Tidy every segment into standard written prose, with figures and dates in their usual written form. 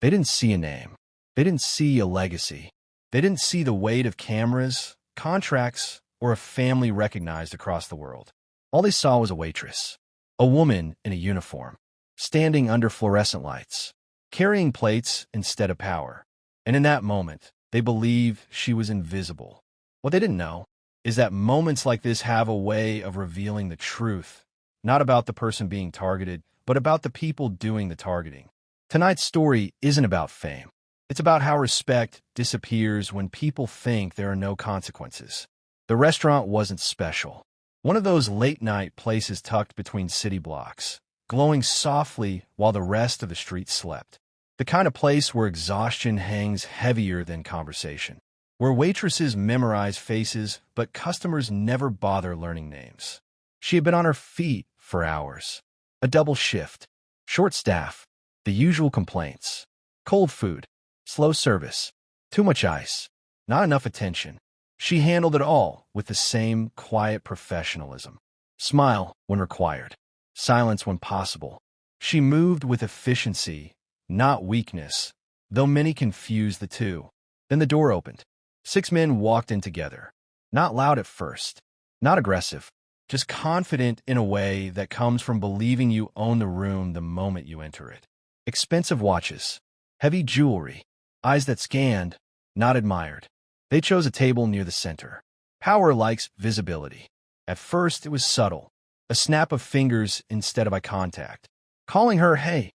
They didn't see a name. They didn't see a legacy. They didn't see the weight of cameras, contracts, or a family recognized across the world. All they saw was a waitress, a woman in a uniform, standing under fluorescent lights, carrying plates instead of power. And in that moment, they believed she was invisible. What they didn't know is that moments like this have a way of revealing the truth, not about the person being targeted, but about the people doing the targeting. Tonight's story isn't about fame. It's about how respect disappears when people think there are no consequences. The restaurant wasn't special. One of those late-night places tucked between city blocks, glowing softly while the rest of the street slept. The kind of place where exhaustion hangs heavier than conversation, where waitresses memorize faces but customers never bother learning names. She had been on her feet for hours. A double shift, short staff, the usual complaints, cold food, slow service, too much ice, not enough attention. She handled it all with the same quiet professionalism. Smile when required, silence when possible. She moved with efficiency, not weakness, though many confuse the two. Then the door opened. 6 men walked in together. Not loud at first, not aggressive, just confident in a way that comes from believing you own the room the moment you enter it. Expensive watches, heavy jewelry, eyes that scanned, not admired. They chose a table near the center. Power likes visibility. At first, it was subtle, a snap of fingers instead of eye contact, calling her hey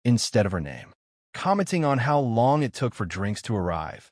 instead of her name, commenting on how long it took for drinks to arrive,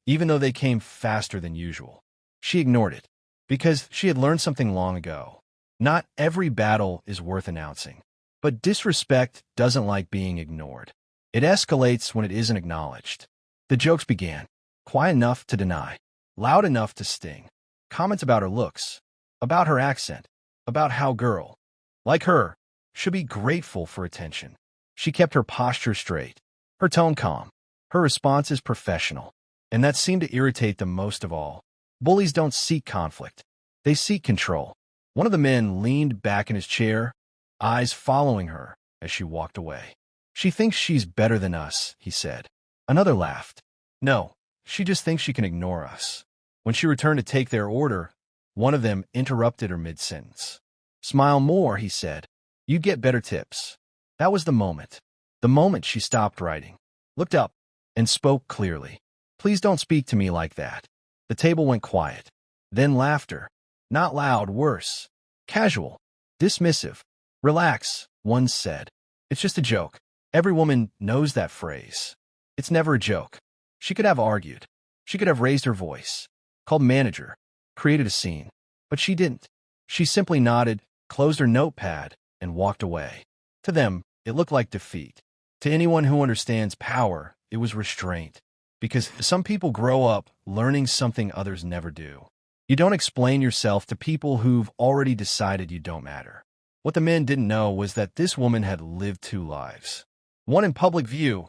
even though they came faster than usual. She ignored it, because she had learned something long ago. Not every battle is worth announcing, but disrespect doesn't like being ignored. It escalates when it isn't acknowledged. The jokes began, quiet enough to deny, loud enough to sting. Comments about her looks, about her accent, about how girl, like her, should be grateful for attention. She kept her posture straight, her tone calm, her responses professional, and that seemed to irritate them most of all. Bullies don't seek conflict. They seek control. One of the men leaned back in his chair, eyes following her as she walked away. She thinks she's better than us, he said. Another laughed. No, she just thinks she can ignore us. When she returned to take their order, one of them interrupted her mid-sentence. Smile more, he said. You get better tips. That was the moment. The moment she stopped writing, looked up, and spoke clearly. Please don't speak to me like that. The table went quiet. Then laughter. Not loud, worse. Casual. Dismissive. Relax, one said. It's just a joke. Every woman knows that phrase. It's never a joke. She could have argued. She could have raised her voice, called manager, created a scene. But she didn't. She simply nodded, closed her notepad, and walked away. To them, it looked like defeat. To anyone who understands power, it was restraint. Because some people grow up learning something others never do. You don't explain yourself to people who've already decided you don't matter. What the men didn't know was that this woman had lived 2 lives. One in public view,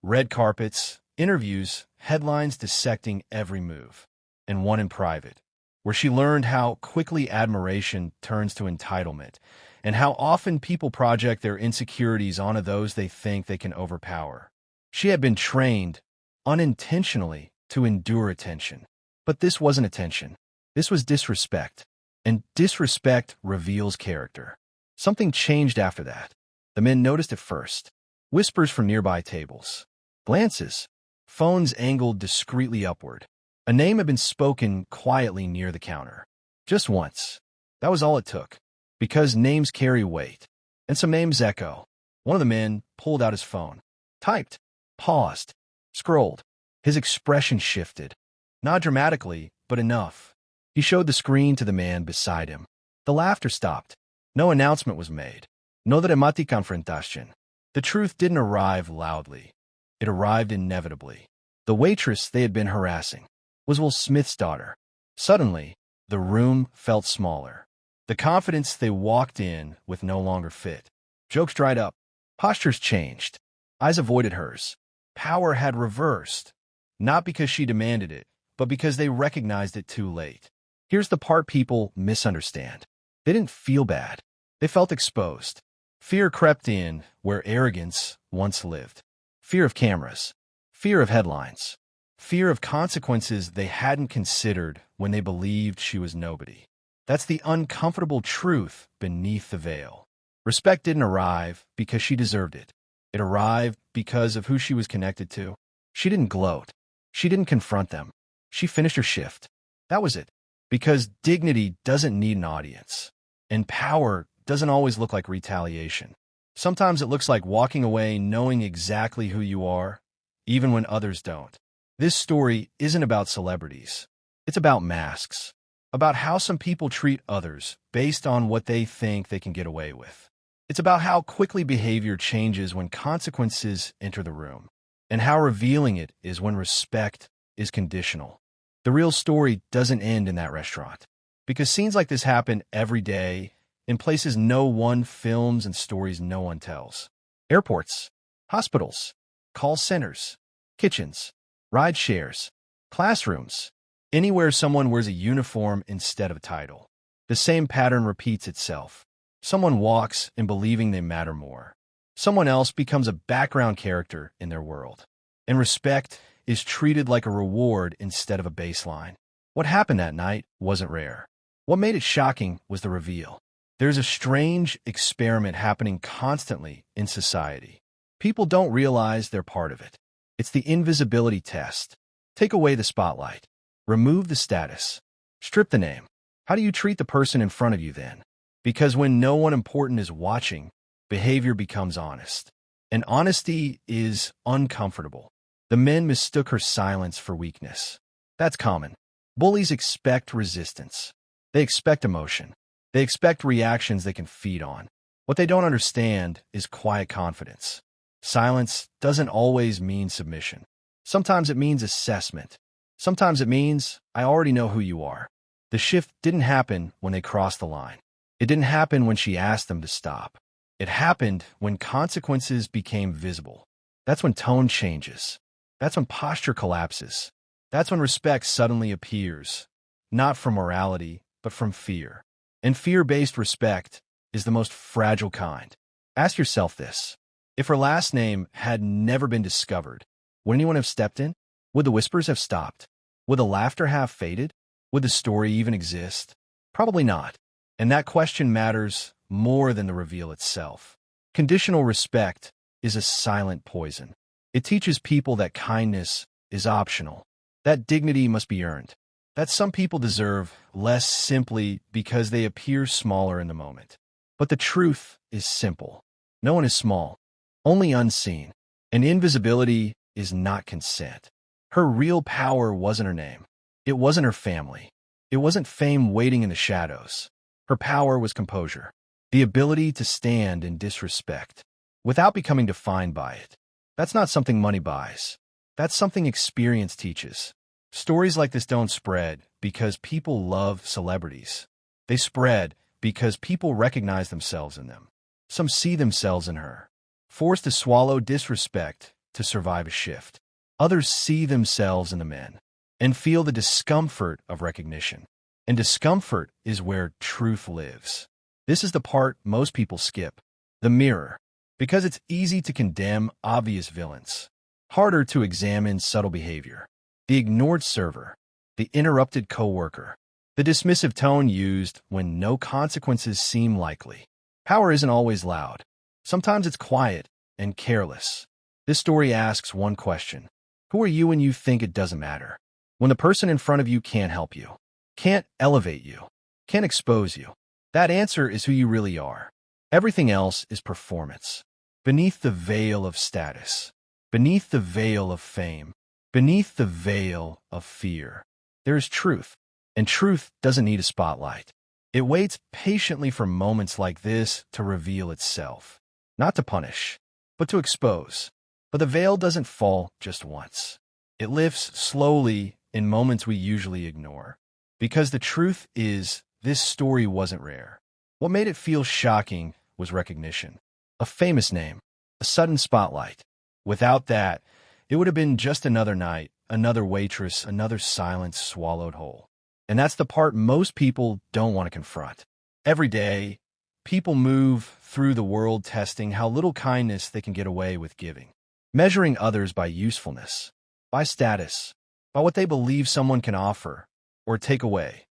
red carpets, interviews, headlines dissecting every move. And one in private, where she learned how quickly admiration turns to entitlement, and how often people project their insecurities onto those they think they can overpower. She had been trained, unintentionally, to endure attention. But this wasn't attention. This was disrespect. And disrespect reveals character. Something changed after that. The men noticed it first. Whispers from nearby tables. Glances. Phones angled discreetly upward. A name had been spoken quietly near the counter. Just once. That was all it took. Because names carry weight. And some names echo. One of the men pulled out his phone. Typed. Paused. Scrolled. His expression shifted. Not dramatically, but enough. He showed the screen to the man beside him. The laughter stopped. No announcement was made. No dramatic confrontation. The truth didn't arrive loudly. It arrived inevitably. The waitress they had been harassing was Will Smith's daughter. Suddenly, the room felt smaller. The confidence they walked in with no longer fit. Jokes dried up. Postures changed. Eyes avoided hers. Power had reversed. Not because she demanded it, but because they recognized it too late. Here's the part people misunderstand. They didn't feel bad. They felt exposed. Fear crept in where arrogance once lived. Fear of cameras. Fear of headlines. Fear of consequences they hadn't considered when they believed she was nobody. That's the uncomfortable truth beneath the veil. Respect didn't arrive because she deserved it. It arrived because of who she was connected to. She didn't gloat. She didn't confront them. She finished her shift. That was it. Because dignity doesn't need an audience. And power doesn't always look like retaliation. Sometimes it looks like walking away knowing exactly who you are, even when others don't. This story isn't about celebrities. It's about masks. About how some people treat others based on what they think they can get away with. It's about how quickly behavior changes when consequences enter the room, and how revealing it is when respect is conditional. The real story doesn't end in that restaurant, because scenes like this happen every day in places no one films and stories no one tells. Airports, hospitals, call centers, kitchens, ride shares, classrooms, anywhere someone wears a uniform instead of a title. The same pattern repeats itself. Someone walks in believing they matter more. Someone else becomes a background character in their world. And respect is treated like a reward instead of a baseline. What happened that night wasn't rare. What made it shocking was the reveal. There's a strange experiment happening constantly in society. People don't realize they're part of it. It's the invisibility test. Take away the spotlight. Remove the status. Strip the name. How do you treat the person in front of you then? Because when no one important is watching, behavior becomes honest. And honesty is uncomfortable. The men mistook her silence for weakness. That's common. Bullies expect resistance. They expect emotion. They expect reactions they can feed on. What they don't understand is quiet confidence. Silence doesn't always mean submission. Sometimes it means assessment. Sometimes it means, I already know who you are. The shift didn't happen when they crossed the line. It didn't happen when she asked them to stop. It happened when consequences became visible. That's when tone changes. That's when posture collapses. That's when respect suddenly appears, not from morality, but from fear. And fear-based respect is the most fragile kind. Ask yourself this. If her last name had never been discovered, would anyone have stepped in? Would the whispers have stopped? Would the laughter have faded? Would the story even exist? Probably not. And that question matters more than the reveal itself. Conditional respect is a silent poison. It teaches people that kindness is optional, that dignity must be earned, that some people deserve less simply because they appear smaller in the moment. But the truth is simple. No one is small, only unseen. And invisibility is not consent. Her real power wasn't her name. It wasn't her family. It wasn't fame waiting in the shadows. Her power was composure, the ability to stand in disrespect without becoming defined by it. That's not something money buys. That's something experience teaches. Stories like this don't spread because people love celebrities. They spread because people recognize themselves in them. Some see themselves in her, forced to swallow disrespect to survive a shift. Others see themselves in the men and feel the discomfort of recognition. And discomfort is where truth lives. This is the part most people skip, the mirror, because it's easy to condemn obvious villains, harder to examine subtle behavior, the ignored server, the interrupted coworker, the dismissive tone used when no consequences seem likely. Power isn't always loud. Sometimes it's quiet and careless. This story asks one question. Who are you when you think it doesn't matter? When the person in front of you can't help you, can't elevate you, can't expose you. That answer is who you really are. Everything else is performance. Beneath the veil of status, beneath the veil of fame, beneath the veil of fear, there is truth. And truth doesn't need a spotlight. It waits patiently for moments like this to reveal itself. Not to punish, but to expose. But the veil doesn't fall just once. It lifts slowly in moments we usually ignore. Because the truth is, this story wasn't rare. What made it feel shocking was recognition. A famous name, a sudden spotlight. Without that, it would have been just another night, another waitress, another silence swallowed whole. And that's the part most people don't want to confront. Every day, people move through the world testing how little kindness they can get away with giving. measuring others by usefulness, by status, by what they believe someone can offer or take away.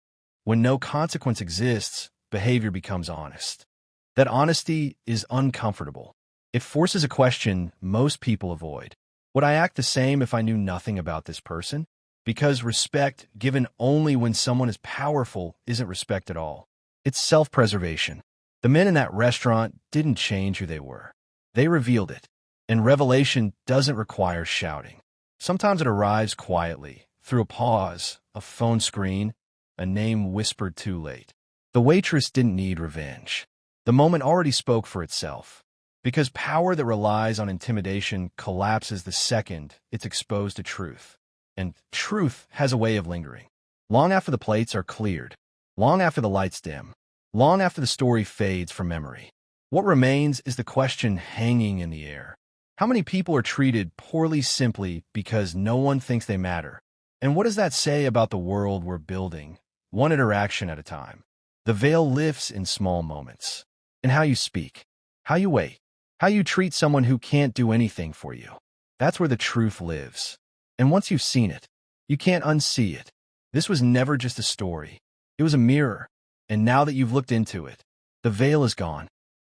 When no consequence exists, behavior becomes honest. That honesty is uncomfortable. It forces a question most people avoid. Would I act the same if I knew nothing about this person? Because respect given only when someone is powerful isn't respect at all. It's self-preservation. The men in that restaurant didn't change who they were. They revealed it. And revelation doesn't require shouting. Sometimes it arrives quietly, through a pause, a phone screen, a name whispered too late. The waitress didn't need revenge. The moment already spoke for itself. Because power that relies on intimidation collapses the second it's exposed to truth. And truth has a way of lingering. Long after the plates are cleared, long after the lights dim, long after the story fades from memory. What remains is the question hanging in the air. How many people are treated poorly simply because no one thinks they matter? And what does that say about the world we're building, one interaction at a time? The veil lifts in small moments. In how you speak, how you wait, how you treat someone who can't do anything for you. That's where the truth lives. And once you've seen it, you can't unsee it. This was never just a story. It was a mirror. And now that you've looked into it, the veil is gone.